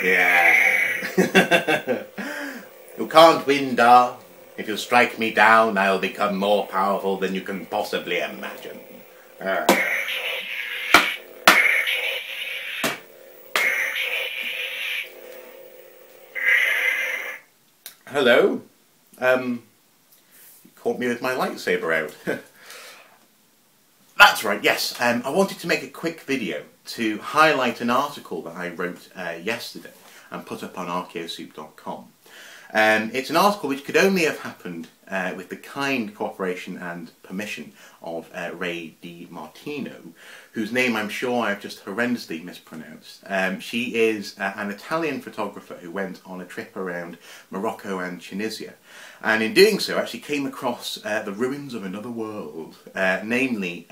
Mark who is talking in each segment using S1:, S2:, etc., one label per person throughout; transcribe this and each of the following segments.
S1: Yeah. You can't win, Dar. If you strike me down, I'll become more powerful than you can possibly imagine. Hello. You caught me with my lightsaber out. That's right, yes. I wanted to make a quick video to highlight an article that I wrote yesterday and put up on archaeosoup.com. It's an article which could only have happened with the kind cooperation and permission of Ray DiMartino, whose name I'm sure I've just horrendously mispronounced. She is an Italian photographer who went on a trip around Morocco and Tunisia, and in doing so actually came across the ruins of another world, namely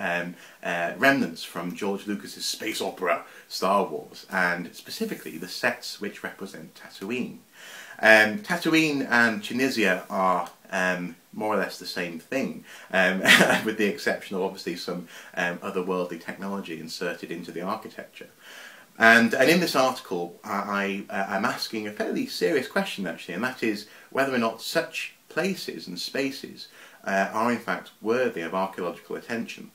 S1: remnants from George Lucas's space opera Star Wars, and specifically the sets which represent Tatooine. Tatooine and Tunisia are more or less the same thing, with the exception of obviously some otherworldly technology inserted into the architecture. And in this article I'm asking a fairly serious question actually, and that is whether or not such places and spaces are in fact worthy of archaeological attention.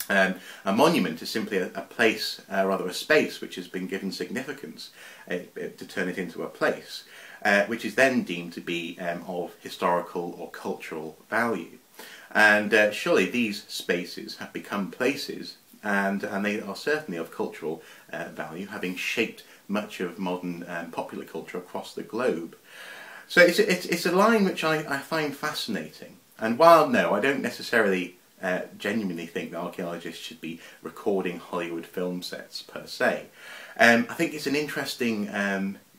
S1: A monument is simply a place, rather a space, which has been given significance to turn it into a place, which is then deemed to be of historical or cultural value. And surely these spaces have become places, and they are certainly of cultural value, having shaped much of modern popular culture across the globe. So it's a line which I find fascinating. And while no, I don't necessarily genuinely think that archaeologists should be recording Hollywood film sets per se, I think it's an interesting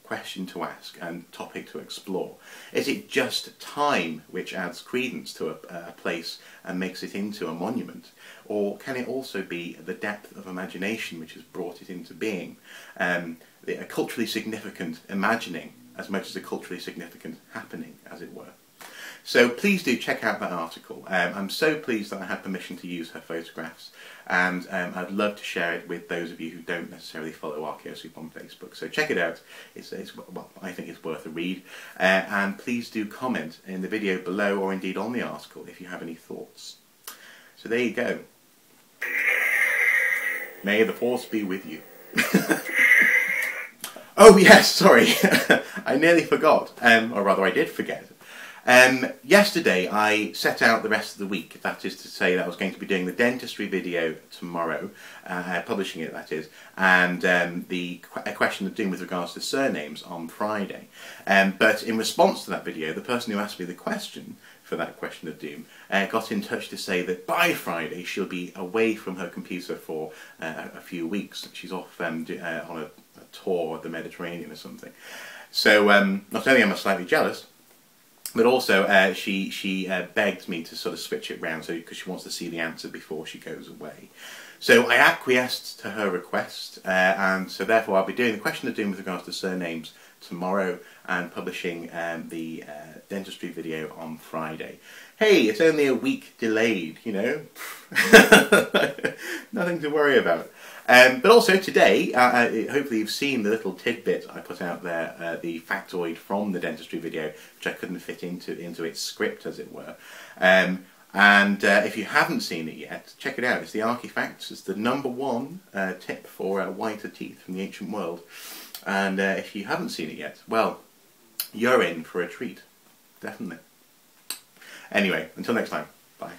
S1: question to ask and topic to explore. Is it just time which adds credence to a place and makes it into a monument? Or can it also be the depth of imagination which has brought it into being? A culturally significant imagining as much as a culturally significant happening, as it were. So please do check out that article. I'm so pleased that I had permission to use her photographs, and I'd love to share it with those of you who don't necessarily follow Archaeosoup on Facebook. So check it out. Well, I think it's worth a read. And please do comment in the video below, or indeed on the article, if you have any thoughts. So there you go. May the Force be with you. Oh yes, sorry. I nearly forgot, or rather I did forget. Yesterday I set out the rest of the week, that is to say that I was going to be doing the dentistry video tomorrow, publishing it that is, and a question of doom with regards to surnames on Friday. But in response to that video, the person who asked me the question for that question of doom got in touch to say that by Friday she'll be away from her computer for a few weeks. She's off on a tour of the Mediterranean or something. So not only am I slightly jealous, but also she begged me to sort of switch it round because she wants to see the answer before she goes away. So I acquiesced to her request, and so therefore I'll be doing the question of doom with regards to surnames tomorrow and publishing the dentistry video on Friday. Hey, it's only a week delayed, you know. Nothing to worry about. But also today, hopefully you've seen the little tidbit I put out there, the factoid from the dentistry video, which I couldn't fit into its script, as it were. And if you haven't seen it yet, check it out. It's the Archifacts. It's the #1 tip for whiter teeth from the ancient world. And if you haven't seen it yet, well, you're in for a treat. Definitely. Anyway, until next time, bye.